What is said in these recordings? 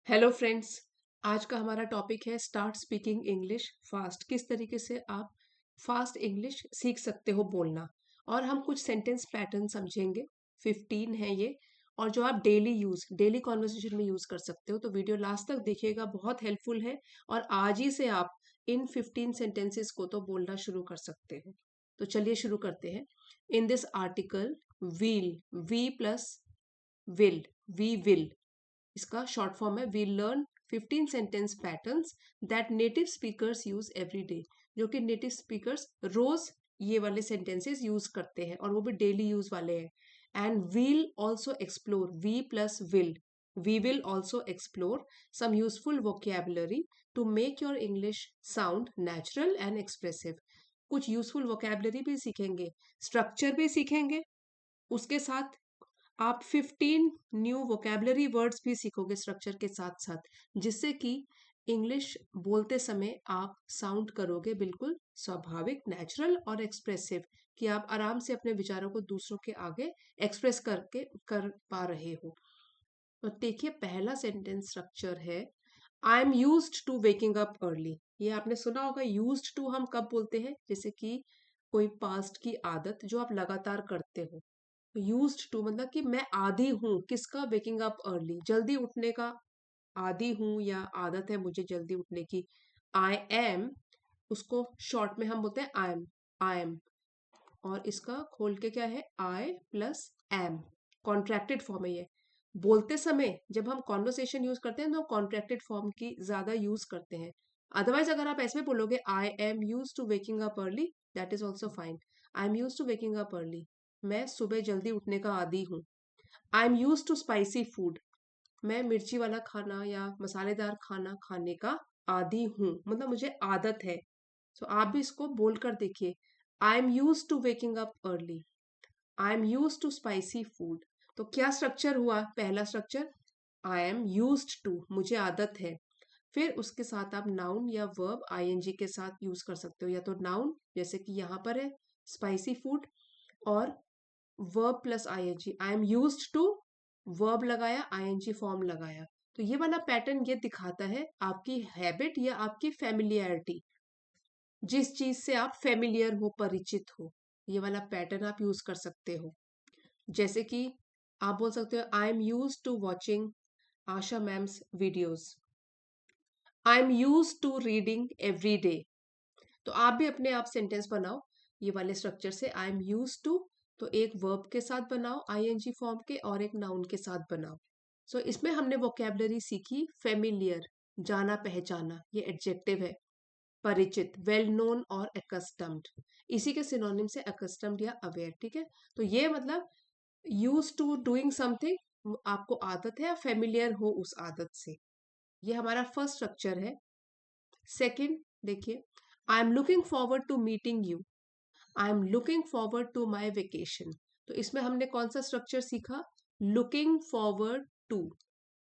Hello friends. आज का हमारा टॉपिक है स्टार्ट स्पीकिंग इंग्लिश फास्ट। किस तरीके से आप फास्ट इंग्लिश सीख सकते हो बोलना। और हम कुछ सेंटेंस पैटर्न समझेंगे। 15 है ये। और जो आप डेली कॉन्वर्सेशन में यूज कर सकते हो, तो वीडियो लास्ट तक देखिएगा, बहुत हेल्पफुल है। और आज ही से आप इन 15 सेंटेंसेस को तो बोलना शुरू कर सकते हो। तो चलिए शुरू करते हैं। In this article, we'll, we plus will, we will, इसका शॉर्ट फॉर्म है। We learn 15 sentence patterns that native speakers use every day. जो कि नेटिव स्पीकर्स रोज ये वाले सेंटेंसेस यूज करते हैं, और वो भी डेली यूज वाले हैं। And we'll also explore, we plus will, we will also explore some useful vocabulary to make your English sound natural and expressive. कुछ यूजफुल वोकेबलरी भी सीखेंगे, स्ट्रक्चर भी सीखेंगे। उसके साथ आप 15 न्यू वोकेबलरी वर्ड्स भी सीखोगे स्ट्रक्चर के साथ साथ, जिससे कि इंग्लिश बोलते समय आप साउंड करोगे बिल्कुल स्वाभाविक, नेचुरल और एक्सप्रेसिव, कि आप आराम से अपने विचारों को दूसरों के आगे एक्सप्रेस करके कर पा रहे हो। तो देखिए, पहला सेंटेंस स्ट्रक्चर है, I am used to waking up early. ये आपने सुना होगा। यूज्ड टू हम कब बोलते हैं? जैसे कि कोई पास्ट की आदत जो आप लगातार करते हो। यूज्ड टू मतलब कि मैं आदी हूँ किसका? वेकिंग अप अर्ली, जल्दी उठने का आदी हूँ, या आदत है मुझे जल्दी उठने की। आई एम, उसको शॉर्ट में हम बोलते हैं आई एम, आई एम। और इसका खोल के क्या है? आई प्लस एम, कॉन्ट्रैक्टेड फॉर्म है ये। बोलते समय जब हम कॉन्वर्सेशन यूज करते हैं तो कॉन्ट्रैक्टेड फॉर्म की ज्यादा यूज करते हैं। अदरवाइज अगर आप ऐसे में बोलोगे I am use to waking up early, that is also fine. I am use to waking up early, मैं सुबह जल्दी उठने का आदी हूँ। I am use to spicy food, मैं मिर्ची वाला खाना या मसालेदार खाना खाने का आदी हूँ, मतलब मुझे आदत है। तो आप भी इसको बोल कर देखिए। I am use to waking up early, I am use to spicy food. तो क्या स्ट्रक्चर हुआ? पहला structure, I am used to, मुझे आदत है। फिर उसके साथ आप नाउन या वर्ब आईएनजी के साथ यूज कर सकते हो, या तो नाउन जैसे कि यहाँ पर है स्पाइसी फूड, और verb plus ING, I am used to, verb लगाया, आईएनजी फॉर्म लगाया। तो ये वाला पैटर्न ये दिखाता है आपकी हैबिट या आपकी फेमिलियरिटी, जिस चीज से आप फेमिलियर हो, परिचित हो। ये वाला पैटर्न आप यूज कर सकते हो। जैसे कि आप बोल सकते हो, I am use to watching Asha ma'am's videos, I am use to reading every day. तो आप भी अपने आप सेंटेंस बनाओ ये वाले स्ट्रक्चर से। आई एम यूज टू, तो एक वर्ब के साथ बनाओ आईएनजी फॉर्म के, और एक नाउन के साथ बनाओ। सो इसमें हमने वोकेबलरी सीखी, फेमिलियर, जाना पहचाना, ये एडजेक्टिव है। परिचित, वेल नोन और एकस्टम्ड, इसी के सिनोनिम से एकस्टम्ड या अवेयर, ठीक है। तो ये मतलब यूज टू डूइंग समथिंग, आपको आदत है या फेमिलियर हो उस आदत से। ये हमारा फर्स्ट स्ट्रक्चर है। सेकंड देखिए, I am looking forward to meeting you, I am looking forward to my vacation. तो इसमें हमने कौन सा स्ट्रक्चर सीखा? Looking forward to,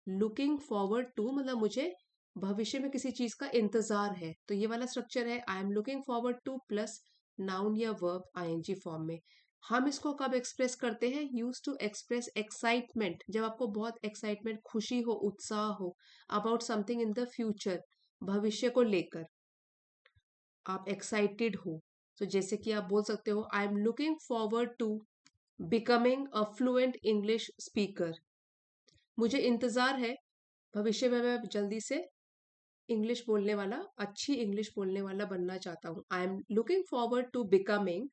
looking forward to मतलब मुझे भविष्य में किसी चीज का इंतजार है, तो ये वाला स्ट्रक्चर है I am looking forward two plus noun या वर्ब आईएनजी फॉर्म में। हम इसको कब एक्सप्रेस करते हैं? यूज टू एक्सप्रेस एक्साइटमेंट, जब आपको बहुत एक्साइटमेंट, खुशी हो, उत्साह हो about something in the future, भविष्य को लेकर आप एक्साइटेड हो। तो जैसे कि आप बोल सकते हो, I am looking forward to becoming a fluent English speaker, मुझे इंतजार है भविष्य में मैं जल्दी से इंग्लिश बोलने वाला, अच्छी इंग्लिश बोलने वाला बनना चाहता हूँ। I am looking forward to becoming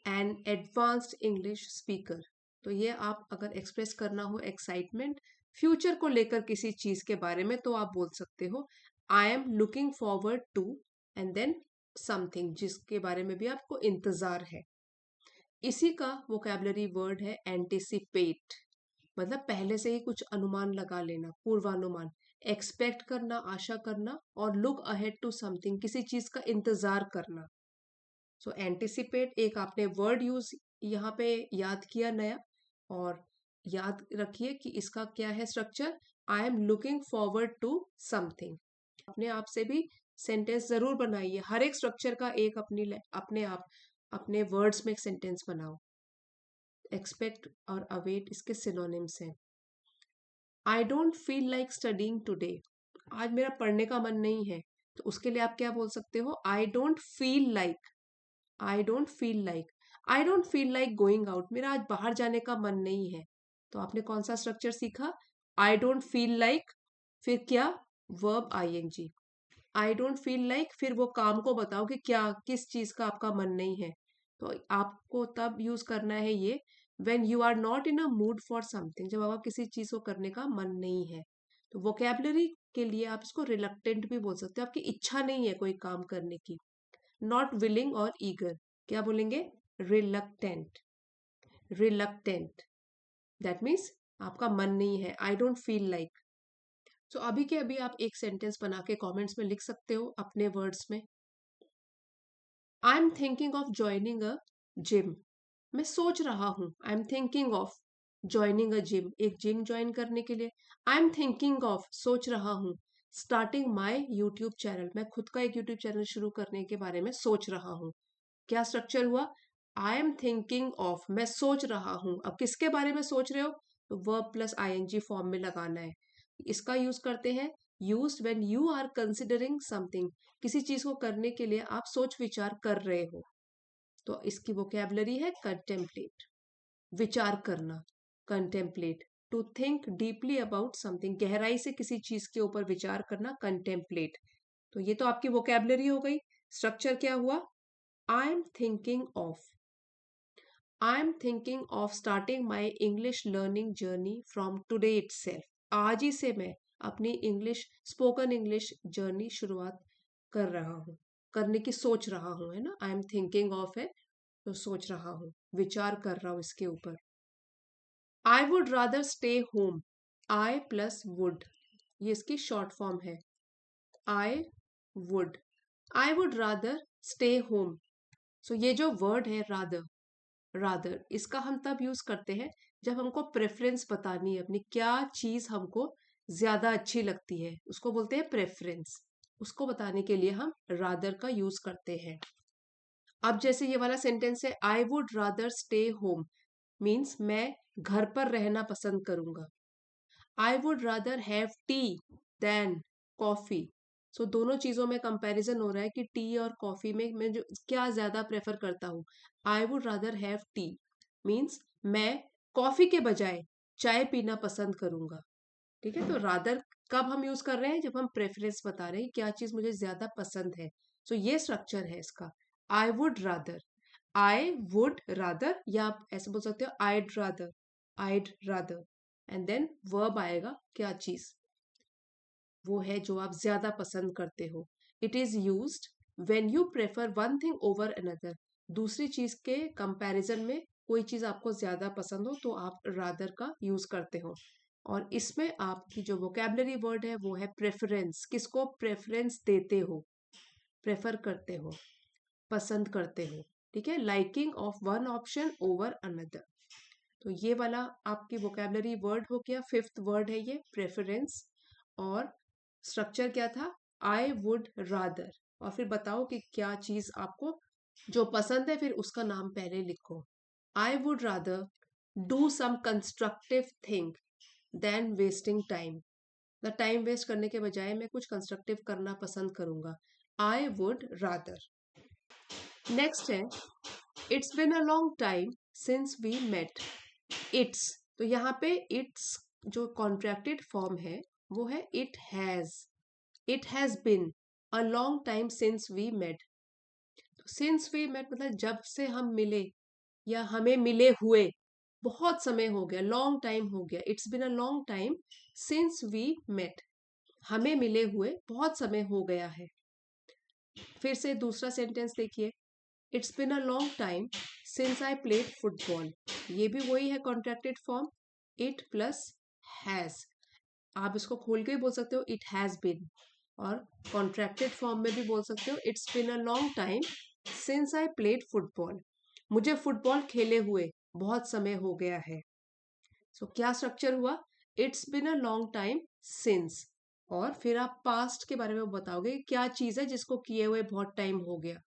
an advanced English speaker. तो ये आप अगर एक्सप्रेस करना हो एक्साइटमेंट फ्यूचर को लेकर किसी चीज के बारे में, तो आप बोल सकते हो I am looking forward to and then something, जिसके बारे में भी आपको इंतजार है। इसी का वोकेबलरी वर्ड है एंटिसिपेट, मतलब पहले से ही कुछ अनुमान लगा लेना, पूर्वानुमान। एक्सपेक्ट करना, आशा करना, और लुक अहेड टू समथिंग, किसी चीज का इंतजार करना। सो एंटिसिपेट एक आपने वर्ड यूज यहाँ पे याद किया नया, और याद रखिए कि इसका क्या है structure, I am looking forward to something. अपने आप से भी सेंटेंस जरूर बनाइए, हर एक स्ट्रक्चर का एक अपने आप अपने वर्ड्स में एक सेंटेंस बनाओ। एक्सपेक्ट और अवेट इसके सिनोनिम्स हैं। आई don't feel like studying today, आज मेरा पढ़ने का मन नहीं है, तो उसके लिए आप क्या बोल सकते हो, आई don't feel like, I don't feel like, I don't feel like going out, मेरा आज बाहर जाने का मन नहीं है। तो आपने कौन सा स्ट्रक्चर सीखा, आई डोंट फील लाइक, फिर क्या, verb ING, I don't feel like, फिर वो काम को बताओ कि क्या किस चीज का आपका मन नहीं है। तो आपको तब यूज करना है ये, when you are not in a mood for something, जब आपका किसी चीज को करने का मन नहीं है। तो वोकेबलरी के लिए आप इसको रिलक्टेंट भी बोल सकते हो, आपकी इच्छा नहीं है कोई काम करने की। नॉट विलिंग और ईगर, क्या बोलेंगे, रिलक्टेंट, रिलक्टेंट, दैट मीन्स आपका मन नहीं है, आई डोंट फील लाइक। तो अभी के अभी आप एक सेंटेंस बना के कमेंट्स में लिख सकते हो अपने वर्ड्स में। I am thinking of joining a gym, मैं सोच रहा हूँ, I am thinking of joining a gym, एक जिम ज्वाइन करने के लिए। आई एम थिंकिंग ऑफ, सोच रहा हूँ, स्टार्टिंग माई यूट्यूब चैनल, मैं खुद का एक यूट्यूब चैनल शुरू करने के बारे में सोच रहा हूँ। क्या स्ट्रक्चर हुआ, आई एम थिंकिंग ऑफ, मैं सोच रहा हूँ, अब किसके बारे में सोच रहे हो, तो वर्ब प्लस आईएनजी फॉर्म में लगाना है। इसका यूज करते हैं, used when you are considering something, किसी चीज को करने के लिए आप सोच विचार कर रहे हो। तो इसकी वोकेबलरी है कंटेम्पलेट, विचार करना, contemplate, to think deeply about something, गहराई से किसी चीज के ऊपर विचार करना, कंटेम्पलेट। तो ये तो आपकी वोकेबलरी हो गई। स्ट्रक्चर क्या हुआ, I am thinking of, I am thinking of starting my English learning journey from today itself, आज ही से मैं अपनी इंग्लिश स्पोकन इंग्लिश जर्नी शुरुआत कर रहा हूँ, करने की सोच रहा हूँ, है ना, आई एम थिंकिंग ऑफ है तो सोच रहा हूँ, विचार कर रहा हूँ इसके ऊपर। I would rather stay home, I plus would, ये इसकी शॉर्ट फॉर्म है, I would, I would rather stay home. So ये जो वर्ड है रादर, रादर इसका हम तब यूज करते हैं जब हमको प्रेफरेंस बतानी है अपनी, क्या चीज हमको ज्यादा अच्छी लगती है, उसको बोलते हैं प्रेफरेंस, उसको बताने के लिए हम रादर का यूज करते हैं। अब जैसे ये वाला सेंटेंस है, I would rather stay home, means मैं घर पर रहना पसंद करूंगा। I would rather have tea than coffee, so दोनों चीजों में कंपैरिजन हो रहा है कि टी और कॉफी में मैं जो क्या ज्यादा प्रेफर करता हूँ। आई would rather have T means मैं कॉफी के बजाय चाय पीना पसंद करूंगा। ठीक है, तो रादर कब हम यूज कर रहे हैं, जब हम प्रेफरेंस बता रहे हैं क्या चीज मुझे ज्यादा पसंद है। सो ये स्ट्रक्चर है इसका, I would rather, I would rather, या आप ऐसे बोल सकते हो I'd rather, I'd rather, and then verb आएगा, क्या चीज वो है जो आप ज्यादा पसंद करते हो। It is used when you prefer one thing over another, दूसरी चीज के कंपैरिजन में कोई चीज आपको ज्यादा पसंद हो तो आप रादर का यूज करते हो। और इसमें आपकी जो वोकेबलरी वर्ड है वो है प्रेफरेंस, किसको प्रेफरेंस देते हो, प्रेफर करते हो, पसंद करते हो। ठीक है, liking of one option over another. तो ये वाला आपकी वोकेबलरी वर्ड हो गया, फिफ्थ वर्ड है ये प्रेफरेंस। और स्ट्रक्चर क्या था, आई वुड रादर, और फिर बताओ कि क्या चीज आपको जो पसंद है, फिर उसका नाम पहले लिखो। I would rather do some constructive thing than wasting time, the time waste करने के बजाय मैं कुछ कंस्ट्रक्टिव करना पसंद करूंगा, आई वुड रादर। नेक्स्ट है, it's been a long time since we met, it's, तो यहाँ पे इट्स जो कॉन्ट्रैक्टेड फॉर्म है वो है it has, it has been a long time since we met. Since we met मतलब जब से हम मिले या हमें मिले हुए बहुत समय हो गया, लॉन्ग टाइम हो गया, it's been a long time since we met, हमें मिले हुए बहुत समय हो गया है। फिर से दूसरा सेंटेंस देखिए, it's been a long time since I played football, ये भी वही है contracted form, it plus has, आप इसको खोल के भी बोल सकते हो इट हैज बिन, और कॉन्ट्रैक्टेड फॉर्म में भी बोल सकते हो it's been a long time since I played football, मुझे फुटबॉल खेले हुए बहुत समय हो गया है। सो क्या स्ट्रक्चर हुआ, it's been a long time since, और फिर आप पास्ट के बारे में बताओगे क्या चीज है जिसको किए हुए बहुत टाइम हो गया,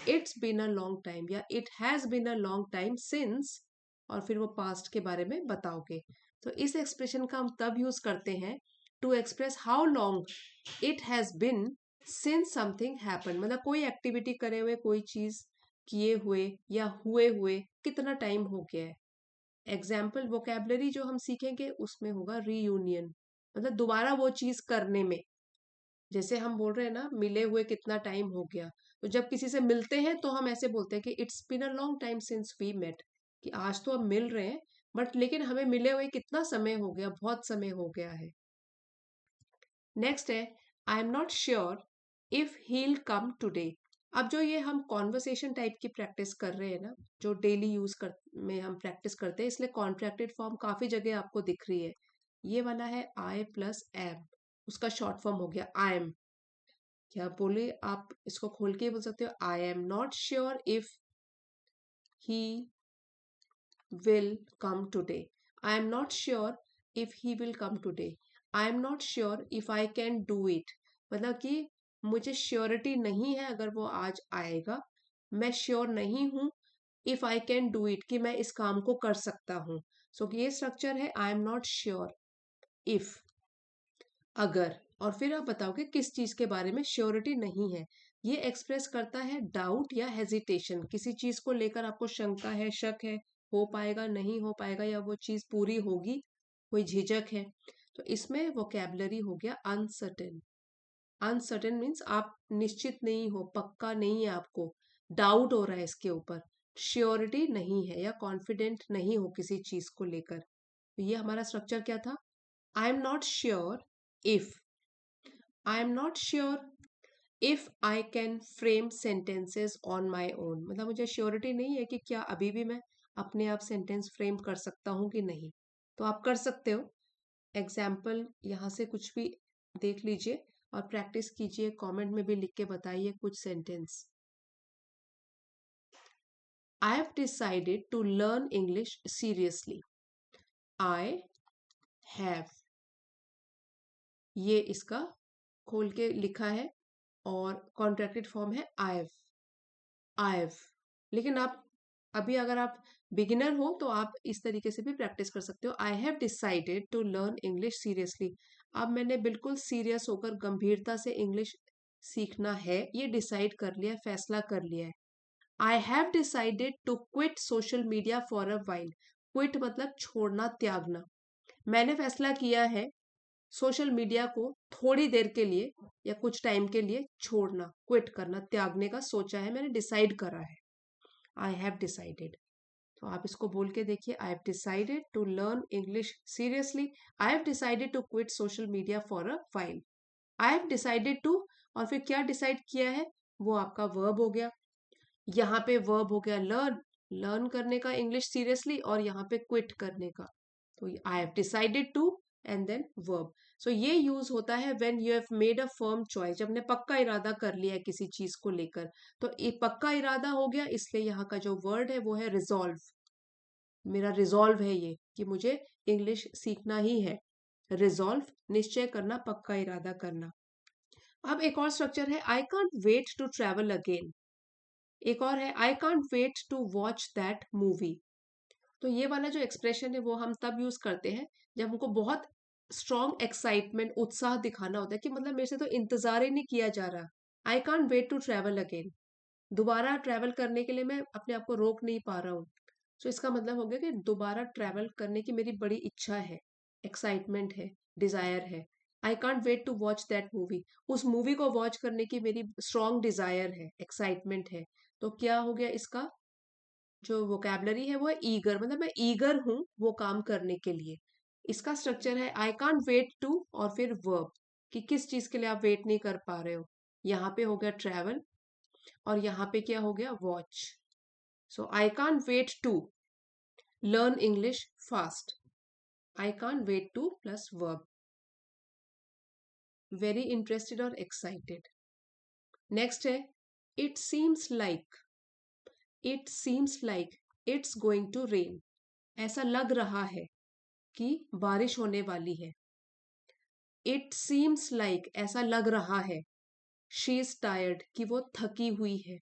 it's been a long time या it has been a long time since, और फिर वो पास्ट के बारे में बताओगे। तो इस एक्सप्रेशन का हम तब यूज करते हैं to express how long it has been since something happen, मतलब कोई एक्टिविटी करे हुए, कोई चीज किए हुए या हुए हुए कितना टाइम हो गया है। एग्जाम्पल वोकेबलरी जो हम सीखेंगे उसमें होगा रीयूनियन, मतलब दोबारा वो चीज करने में। जैसे हम बोल रहे हैं ना मिले हुए कितना टाइम हो गया, तो जब किसी से मिलते हैं तो हम ऐसे बोलते हैं कि it's been a long time since we met, कि आज तो हम मिल रहे हैं बट लेकिन हमें मिले हुए कितना समय हो गया, बहुत समय हो गया है। नेक्स्ट है I am not sure if he'll come today. अब जो ये हम कॉन्वर्सेशन टाइप की प्रैक्टिस कर रहे हैं ना, जो डेली यूज कर में हम प्रैक्टिस करते हैं, इसलिए कॉन्ट्रैक्टेड फॉर्म काफी जगह आपको दिख रही है। ये वाला है आई प्लस एम, उसका शॉर्ट फॉर्म हो गया आई एम। क्या बोले, आप इसको खोल के बोल सकते हो I am not sure if he will come today. I am not sure if he will come today. I am not sure if I can do it. मतलब कि मुझे श्योरिटी नहीं है अगर वो आज आएगा, मैं श्योर नहीं हूं if I can do it, कि मैं इस काम को कर सकता हूं। सो ये स्ट्रक्चर है I am not sure if, अगर, और फिर आप बताओगे किस चीज के बारे में श्योरिटी नहीं है। ये एक्सप्रेस करता है डाउट या हेजिटेशन, किसी चीज को लेकर आपको शंका है, शक है, हो पाएगा नहीं हो पाएगा, या वो चीज पूरी होगी, कोई झिझक है। तो इसमें वोकेबलरी हो गया अनसर्टेन। अनसर्टेन मीन्स आप निश्चित नहीं हो, पक्का नहीं है आपको, डाउट हो रहा है इसके ऊपर, श्योरिटी नहीं है या कॉन्फिडेंट नहीं हो किसी चीज को लेकर। तो ये हमारा स्ट्रक्चर क्या था, आई am not sure if, I am not sure if I can frame sentences on my own, मतलब मुझे श्योरिटी नहीं है कि क्या अभी भी मैं अपने आप सेंटेंस फ्रेम कर सकता हूँ कि नहीं। तो आप कर सकते हो। एग्जाम्पल यहाँ से कुछ भी देख लीजिए और प्रैक्टिस कीजिए, कमेंट में भी लिख के बताइए कुछ sentence. I have decided to learn English seriously. I have, ये इसका खोल के लिखा है और कॉन्ट्रैक्टेड फॉर्म है आई हैव। लेकिन आप अभी अगर आप बिगिनर हो तो आप इस तरीके से भी प्रैक्टिस कर सकते हो, I have decided to learn English seriously. अब मैंने बिल्कुल सीरियस होकर गंभीरता से इंग्लिश सीखना है, ये डिसाइड कर लिया, फैसला कर लिया है। I have decided to quit social media for a while. Quit मतलब छोड़ना, त्यागना। मैंने फैसला किया है सोशल मीडिया को थोड़ी देर के लिए या कुछ टाइम के लिए छोड़ना, क्विट करना, त्यागने का सोचा है, मैंने डिसाइड करा है। I have decided. तो आप इसको बोल के देखिए, I have decided to learn English seriously. I have decided to quit social media for a while. I have decided to, और फिर क्या डिसाइड किया है, वो आपका वर्ब हो गया। यहाँ पे वर्ब हो गया लर्न, लर्न करने का इंग्लिश सीरियसली, और यहाँ पे क्विट करने का। तो I have decided to and then verb. So ये यूज होता है when you have made a firm choice, जब ने पक्का इरादा कर लिया है किसी चीज को लेकर। तो ये पक्का इरादा हो गया, इसलिए यहाँ का जो वर्ड है वो है रिजॉल्व। मेरा रिजॉल्व है ये कि मुझे इंग्लिश सीखना ही है। रिजॉल्व, निश्चय करना, पक्का इरादा करना। अब एक और स्ट्रक्चर है I can't wait to travel again. एक और है I can't wait to watch that movie. तो ये वाला जो एक्सप्रेशन है वो हम तब यूज करते हैं जब हमको बहुत स्ट्रॉन्ग एक्साइटमेंट, उत्साह दिखाना होता है कि मतलब मेरे से तो इंतजार ही नहीं किया जा रहा। I can't wait to travel again, दोबारा ट्रैवल करने के लिए मैं अपने आप को रोक नहीं पा रहा हूँ। सो इसका मतलब हो गया कि दोबारा ट्रैवल करने की मेरी बड़ी इच्छा है, एक्साइटमेंट है, डिजायर है। I can't wait to watch that movie, उस मूवी को वॉच करने की मेरी स्ट्रॉन्ग डिजायर है, एक्साइटमेंट है। तो क्या हो गया इसका जो वोकेबलरी है वो है ईगर, मतलब मैं ईगर हूं वो काम करने के लिए। इसका स्ट्रक्चर है आई कांट वेट टू और फिर वर्ब, कि किस चीज के लिए आप वेट नहीं कर पा रहे हो। यहाँ पे हो गया ट्रैवल और यहाँ पे क्या हो गया watch. So I can't wait to learn English fast. I can't wait to plus verb, very interested और एक्साइटेड। नेक्स्ट है it seems like, it seems like it's going to rain. ऐसा लग रहा है कि बारिश होने वाली है। इट सीम्स लाइक, ऐसा लग रहा है, शी इज टायर्ड, कि वो थकी हुई है।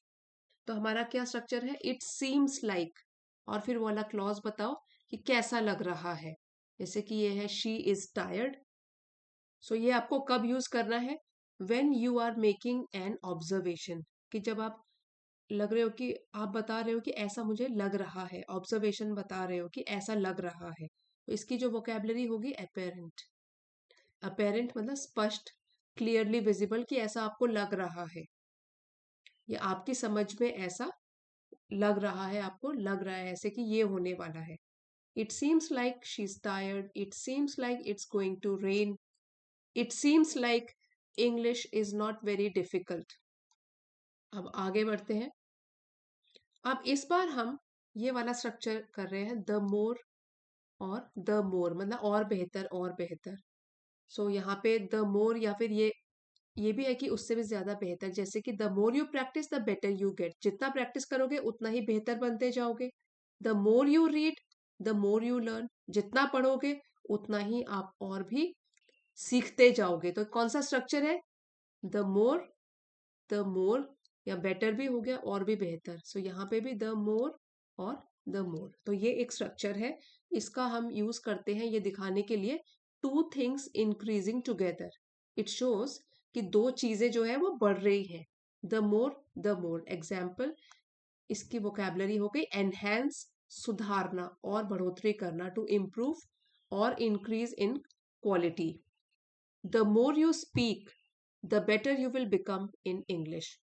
तो हमारा क्या स्ट्रक्चर है, इट सीम्स लाइक, और फिर वो वाला क्लॉज बताओ कि कैसा लग रहा है। जैसे कि ये है शी इज टायर्ड। सो ये आपको कब यूज करना है? When you are making an observation, कि जब आप लग रहे हो कि आप बता रहे हो कि ऐसा मुझे लग रहा है, ऑब्जर्वेशन बता रहे हो कि ऐसा लग रहा है, तो इसकी जो वोकेबलरी होगी अपेरेंट। अपेरेंट मतलब स्पष्ट, क्लियरली विजिबल, कि ऐसा आपको लग रहा है या आपकी समझ में ऐसा लग रहा है, आपको लग रहा है ऐसे कि ये होने वाला है। It seems like she is tired, it seems like it's going to rain, it seems like English is not very difficult. अब आगे बढ़ते हैं। अब इस बार हम ये वाला स्ट्रक्चर कर रहे हैं, द मोर और द मोर, मतलब और बेहतर और बेहतर। सो यहाँ पे द मोर, या फिर ये भी है कि उससे भी ज्यादा बेहतर, जैसे कि the more you practice the better you get, जितना प्रैक्टिस करोगे उतना ही बेहतर बनते जाओगे। The more you read the more you learn, जितना पढ़ोगे उतना ही आप और भी सीखते जाओगे। तो कौन सा स्ट्रक्चर है? द मोर या बेटर भी हो गया और भी बेहतर। सो यहाँ पे भी द मोर और द मोर, तो ये एक स्ट्रक्चर है। इसका हम यूज करते हैं ये दिखाने के लिए, two things increasing together. It shows कि दो चीजें जो है वो बढ़ रही हैं। द मोर एग्जाम्पल, इसकी वोकेबलरी हो गई एनहेंस, सुधारना और बढ़ोतरी करना, टू इम्प्रूव और increase in quality. The more you speak the better you will become in English.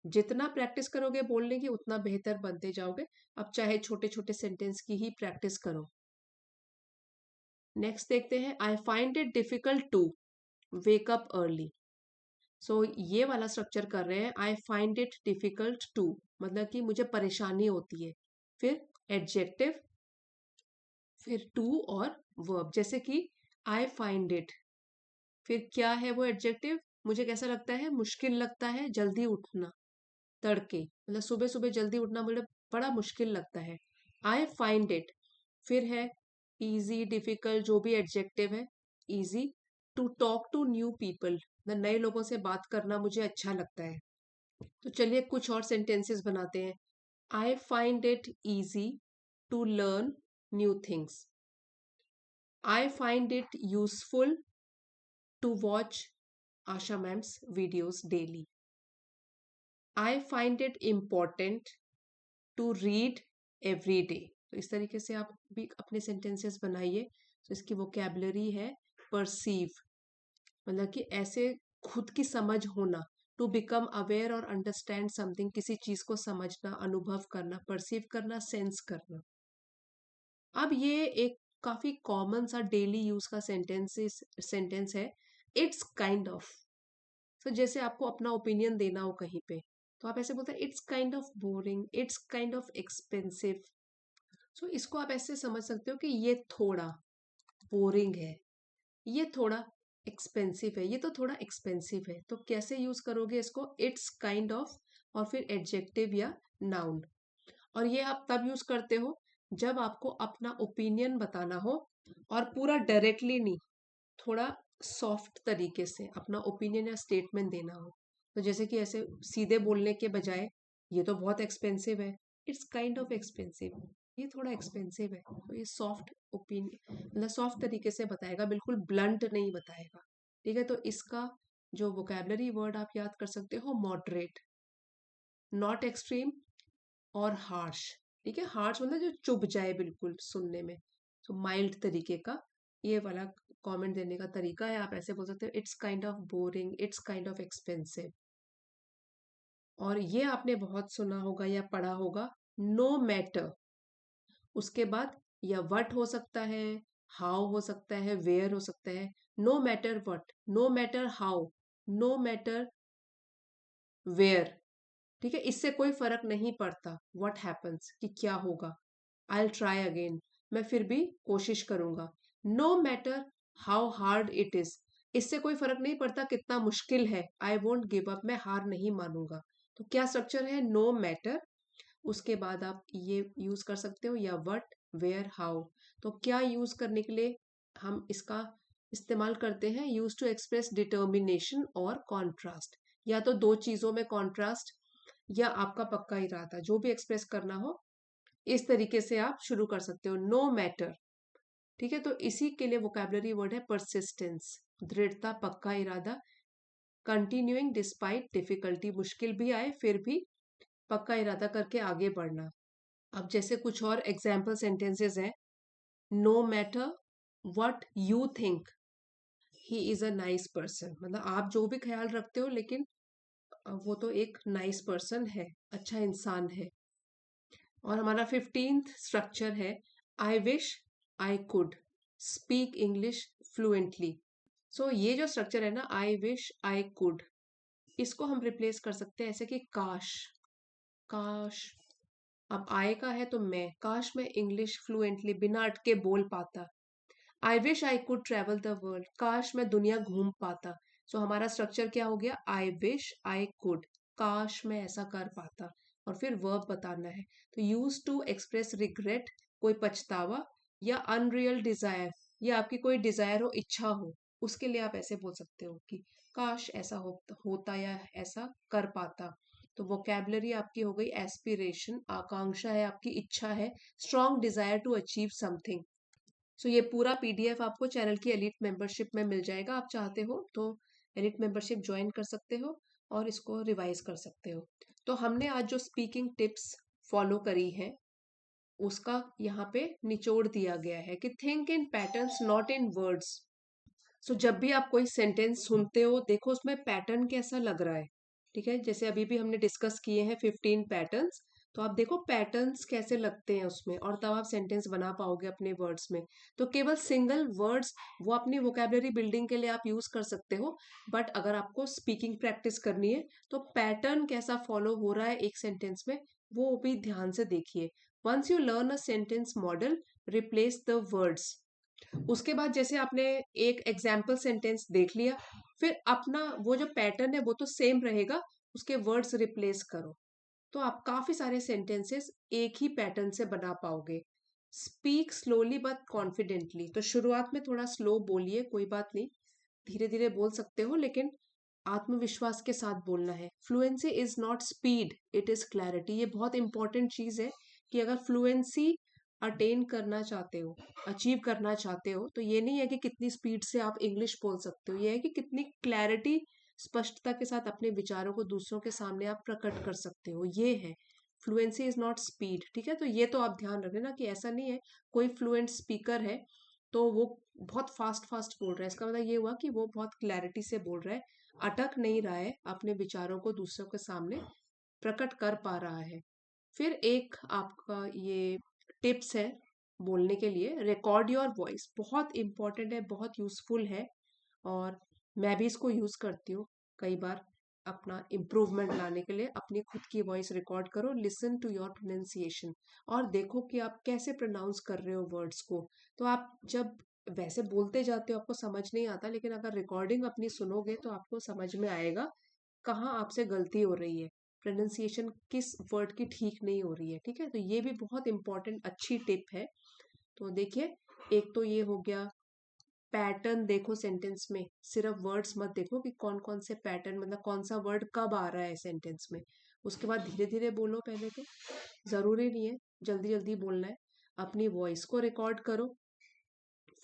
जितना प्रैक्टिस करोगे बोलने की उतना बेहतर बनते जाओगे। अब चाहे छोटे छोटे सेंटेंस की ही प्रैक्टिस करो। नेक्स्ट देखते हैं, I find it difficult to wake up early. So ये वाला स्ट्रक्चर कर रहे हैं, I find it difficult to, मतलब कि मुझे परेशानी होती है, फिर एडजेक्टिव, फिर टू और वर्ब। जैसे कि आई फाइंड इट, फिर क्या है वो एडजेक्टिव, मुझे कैसा लगता है, मुश्किल लगता है जल्दी उठना, तड़के, मतलब सुबह सुबह जल्दी उठना मुझे बड़ा मुश्किल लगता है। आई फाइंड इट, फिर है इजी, डिफिकल्ट, जो भी एडजेक्टिव है, easy to talk to new people, नए लोगों से बात करना मुझे अच्छा लगता है। तो चलिए कुछ और सेंटेंसेस बनाते हैं। I find it easy to learn new things. I find it useful to watch Asha ma'am's videos daily. I find it important to read every day. तो इस तरीके से आप भी अपने सेंटेंसेस बनाइए। तो इसकी वोकेबलरी है परसीव, मतलब कि ऐसे खुद की समझ होना, टू बिकम अवेयर और अंडरस्टैंड समथिंग, किसी चीज को समझना, अनुभव करना, परसीव करना, सेंस करना। अब ये एक काफी कॉमन सा डेली यूज का सेंटेंस है, इट्स काइंड ऑफ। तो जैसे आपको अपना ओपिनियन देना हो कहीं पे, तो आप ऐसे बोलते हैं it's kind of boring, it's kind of expensive. So इसको आप ऐसे समझ सकते हो कि ये थोड़ा बोरिंग है, ये थोड़ा एक्सपेंसिव है, ये तो थोड़ा एक्सपेंसिव है। तो कैसे यूज करोगे इसको, इट्स काइंड ऑफ और फिर एडजेक्टिव या नाउन। और ये आप तब यूज करते हो जब आपको अपना ओपिनियन बताना हो, और पूरा डायरेक्टली नहीं, थोड़ा सॉफ्ट तरीके से अपना ओपिनियन या स्टेटमेंट देना हो। तो जैसे कि ऐसे सीधे बोलने के बजाय, ये तो बहुत एक्सपेंसिव है, इट्स काइंड ऑफ एक्सपेंसिव, ये थोड़ा एक्सपेंसिव है, तो ये सॉफ्ट ओपिनियन, मतलब सॉफ्ट तरीके से बताएगा, बिल्कुल ब्लंट नहीं बताएगा। ठीक है, तो इसका जो वोकेबलरी वर्ड आप याद कर सकते हो, मॉडरेट, नॉट एक्सट्रीम और हार्श। ठीक है, हार्श मतलब जो चुभ जाए बिल्कुल सुनने में, तो माइल्ड तरीके का ये वाला कमेंट देने का तरीका है। आप ऐसे बोल सकते हो, it's kind of boring, it's kind of expensive. और ये आपने बहुत सुना होगा या पढ़ा होगा, नो मैटर, उसके बाद या वट हो सकता है, हाउ हो सकता है, वेयर हो सकता है। No matter what, no matter how, no matter where. ठीक है, इससे कोई फर्क नहीं पड़ता, व्हाट हैपन्स, कि क्या होगा। आई ट्राई अगेन, मैं फिर भी कोशिश करूंगा। No matter how hard it is, इससे कोई फर्क नहीं पड़ता कितना मुश्किल है। आई वोंट गिव अप, मैं हार नहीं मानूंगा। तो क्या स्ट्रक्चर है, नो मैटर, उसके बाद आप ये यूज कर सकते हो, या वट, वेयर, हाउ। तो क्या यूज करने के लिए हम इसका इस्तेमाल करते हैं, यूज टू एक्सप्रेस डिटर्मिनेशन और कॉन्ट्रास्ट, या तो दो चीजों में कॉन्ट्रास्ट, या आपका पक्का इरादा, जो भी एक्सप्रेस करना हो, इस तरीके से आप शुरू कर सकते हो, नो मैटर। ठीक है, तो इसी के लिए वोकैबुलरी वर्ड है परसिस्टेंस, दृढ़ता, पक्का इरादा, कंटिन्यूइंग डिस्पाइट डिफिकल्टी, मुश्किल भी आए फिर भी पक्का इरादा करके आगे बढ़ना। अब जैसे कुछ और एग्जाम्पल सेंटेंसेस हैं, no matter what you think he is a nice person, मतलब आप जो भी ख्याल रखते हो लेकिन वो तो एक नाइस पर्सन है, अच्छा इंसान है। और हमारा 15th स्ट्रक्चर है, I wish I could speak English fluently. So ये जो स्ट्रक्चर है ना, आई विश आई कुड, इसको हम रिप्लेस कर सकते हैं ऐसे कि काश। काश, अब आय का है तो मैं, काश मैं इंग्लिश फ्लुएंटली बिना अटके बोल पाता। आई wish I could travel the world, काश मैं दुनिया घूम पाता। सो हमारा स्ट्रक्चर क्या हो गया, आई विश आई कुड, काश मैं ऐसा कर पाता, और फिर वर्ब बताना है। तो यूज टू एक्सप्रेस रिग्रेट, कोई पछतावा, या अनरियल डिजायर, या आपकी कोई डिजायर हो, इच्छा हो, उसके लिए आप ऐसे बोल सकते हो कि काश ऐसा होता या ऐसा कर पाता। तो वोकैबुलरी आपकी हो गई एस्पिरेशन, आकांक्षा है आपकी, इच्छा है, strong desire to achieve something. So ये पूरा पीडीएफ आपको चैनल की एलिट मेंबरशिप में मिल जाएगा, आप चाहते हो तो एलिट मेंबरशिप ज्वाइन कर सकते हो और इसको रिवाइज कर सकते हो। तो हमने आज जो स्पीकिंग टिप्स फॉलो करी है उसका यहाँ पे निचोड़ दिया गया है कि think in patterns not in words. So जब भी आप कोई सेंटेंस सुनते हो, देखो उसमें पैटर्न कैसा लग रहा है। ठीक है, जैसे अभी भी हमने डिस्कस किए हैं 15 पैटर्न्स, तो आप देखो पैटर्न्स कैसे लगते हैं उसमें, और तब आप सेंटेंस बना पाओगे अपने वर्ड्स में। तो केवल सिंगल वर्ड्स वो अपनी वोकैबुलरी बिल्डिंग के लिए आप यूज कर सकते हो, बट अगर आपको स्पीकिंग प्रैक्टिस करनी है तो पैटर्न कैसा फॉलो हो रहा है एक सेंटेंस में, वो भी ध्यान से देखिए। Once you learn a sentence model, replace the words. उसके बाद जैसे आपने एक एग्जाम्पल सेंटेंस देख लिया, फिर अपना वो जो पैटर्न है वो तो सेम रहेगा, उसके वर्ड्स रिप्लेस करो, तो आप काफी सारे सेंटेंसेस एक ही पैटर्न से बना पाओगे। स्पीक स्लोली बट कॉन्फिडेंटली, तो शुरुआत में थोड़ा स्लो बोलिए, कोई बात नहीं, धीरे धीरे बोल सकते हो, लेकिन आत्मविश्वास के साथ बोलना है। Fluency is not speed, it is clarity. ये बहुत इंपॉर्टेंट चीज है कि अगर फ्लुएंसी अटेन करना चाहते हो, अचीव करना चाहते हो, तो ये नहीं है कि कितनी स्पीड से आप इंग्लिश बोल सकते हो, ये है कि कितनी क्लैरिटी, स्पष्टता के साथ अपने विचारों को दूसरों के सामने आप प्रकट कर सकते हो, ये है फ्लुएंसी इज नॉट स्पीड। ठीक है, तो ये तो आप ध्यान रखना कि ऐसा नहीं है कोई फ्लुएंट स्पीकर है तो वो बहुत फास्ट फास्ट बोल रहा है, इसका मतलब ये हुआ कि वो बहुत क्लैरिटी से बोल रहा है, अटक नहीं रहा है, अपने विचारों को दूसरों के सामने प्रकट कर पा रहा है। फिर एक आपका ये टिप्स है बोलने के लिए, रिकॉर्ड योर वॉइस, बहुत इंपॉर्टेंट है, बहुत यूजफुल है, और मैं भी इसको यूज करती हूँ कई बार अपना इम्प्रूवमेंट लाने के लिए। अपनी खुद की वॉइस रिकॉर्ड करो, लिसन टू योर प्रोनाउंसिएशन, और देखो कि आप कैसे प्रोनाउंस कर रहे हो वर्ड्स को। तो आप जब वैसे बोलते जाते हो आपको समझ नहीं आता, लेकिन अगर रिकॉर्डिंग अपनी सुनोगे तो आपको समझ में आएगा कहाँ आपसे गलती हो रही है, प्रोनाउंसिएशन किस वर्ड की ठीक नहीं हो रही है। ठीक है, तो ये भी बहुत इंपॉर्टेंट अच्छी टिप है। तो देखिए, एक तो ये हो गया, पैटर्न देखो सेंटेंस में, सिर्फ वर्ड्स मत देखो कि कौन कौन से पैटर्न, मतलब कौन सा वर्ड कब आ रहा है सेंटेंस में। उसके बाद धीरे धीरे बोलो, पहले तो जरूरी नहीं है जल्दी जल्दी बोलना है, अपनी वॉइस को रिकॉर्ड करो।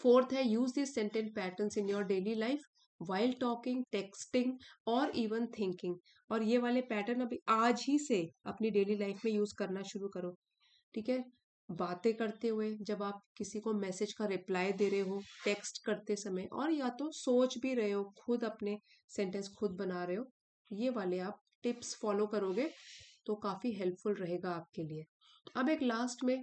फोर्थ है, use this sentence patterns in your daily life while talking, texting और इवन थिंकिंग। और ये वाले पैटर्न अभी आज ही से अपनी डेली लाइफ में यूज करना शुरू करो। ठीक है, बातें करते हुए, जब आप किसी को मैसेज का रिप्लाई दे रहे हो, टेक्स्ट करते समय, और या तो सोच भी रहे हो, खुद अपने सेंटेंस खुद बना रहे हो, ये वाले आप टिप्स फॉलो करोगे तो काफी हेल्पफुल रहेगा आपके लिए। अब एक लास्ट में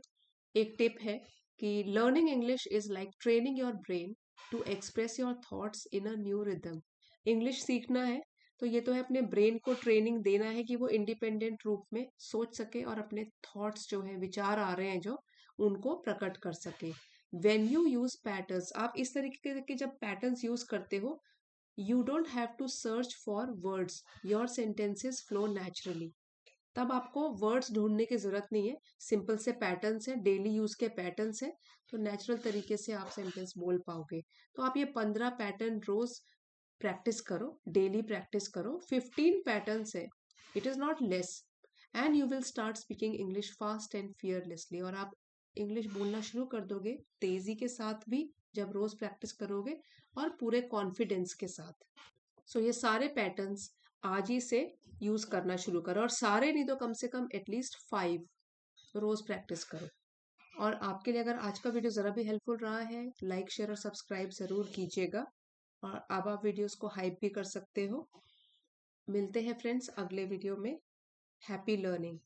एक टिप है कि learning English is like training your brain to express your thoughts in a new rhythm. English सीखना है तो ये तो है अपने ब्रेन को ट्रेनिंग देना है कि वो इंडिपेंडेंट रूप में सोच सके और अपने थॉट्स जो है, विचार आ रहे हैं जो, उनको प्रकट कर सके। वेन यू यूज पैटर्न्स, आप इस तरीके के जब पैटर्न्स यूज करते हो, you don't have to search for words, your sentences flow naturally. तब आपको वर्ड्स ढूंढने की जरूरत नहीं है, सिंपल से पैटर्न्स हैं, डेली यूज के पैटर्न्स हैं, तो नेचुरल तरीके से आप सेंटेंस बोल पाओगे। तो आप ये 15 पैटर्न रोज प्रैक्टिस करो, डेली प्रैक्टिस करो, 15 पैटर्न्स है, it is not less, and you will start speaking English fast and fearlessly. और आप इंग्लिश बोलना शुरू कर दोगे, तेजी के साथ भी जब रोज प्रैक्टिस करोगे और पूरे कॉन्फिडेंस के साथ। सो ये सारे पैटर्न्स आज ही से यूज करना शुरू करो, और सारे नहीं तो कम से कम एटलीस्ट 5 रोज प्रैक्टिस करो। और आपके लिए अगर आज का वीडियो ज़रा भी हेल्पफुल रहा है, लाइक शेयर और सब्सक्राइब ज़रूर कीजिएगा। और अब आप वीडियोस को हाइप भी कर सकते हो। मिलते हैं फ्रेंड्स अगले वीडियो में। Happy learning.